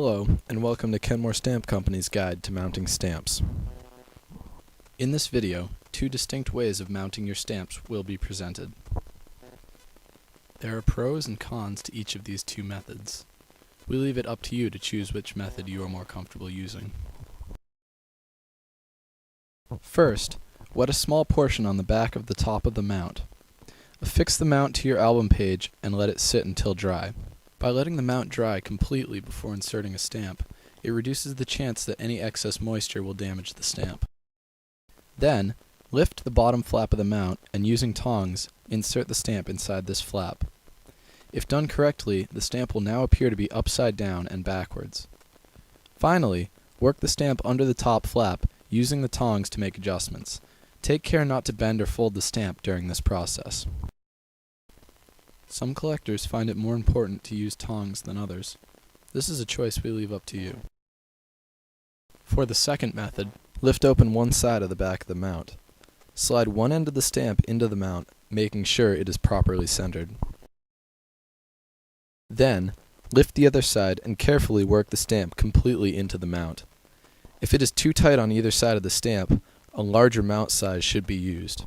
Hello, and welcome to Kenmore Stamp Company's Guide to Mounting Stamps. In this video, two distinct ways of mounting your stamps will be presented. There are pros and cons to each of these two methods. We leave it up to you to choose which method you are more comfortable using. First, wet a small portion on the back of the top of the mount. Affix the mount to your album page and let it sit until dry. By letting the mount dry completely before inserting a stamp, it reduces the chance that any excess moisture will damage the stamp. Then, lift the bottom flap of the mount and using tongs, insert the stamp inside this flap. If done correctly, the stamp will now appear to be upside down and backwards. Finally, work the stamp under the top flap, using the tongs to make adjustments. Take care not to bend or fold the stamp during this process. Some collectors find it more important to use tongs than others. This is a choice we leave up to you. For the second method, lift open one side of the back of the mount. Slide one end of the stamp into the mount, making sure it is properly centered. Then, lift the other side and carefully work the stamp completely into the mount. If it is too tight on either side of the stamp, a larger mount size should be used.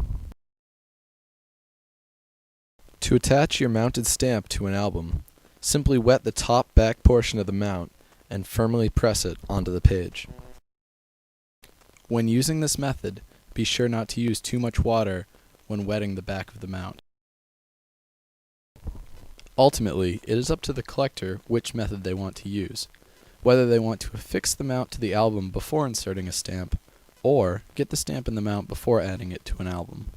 To attach your mounted stamp to an album, simply wet the top back portion of the mount and firmly press it onto the page. When using this method, be sure not to use too much water when wetting the back of the mount. Ultimately, it is up to the collector which method they want to use, whether they want to affix the mount to the album before inserting a stamp, or get the stamp in the mount before adding it to an album.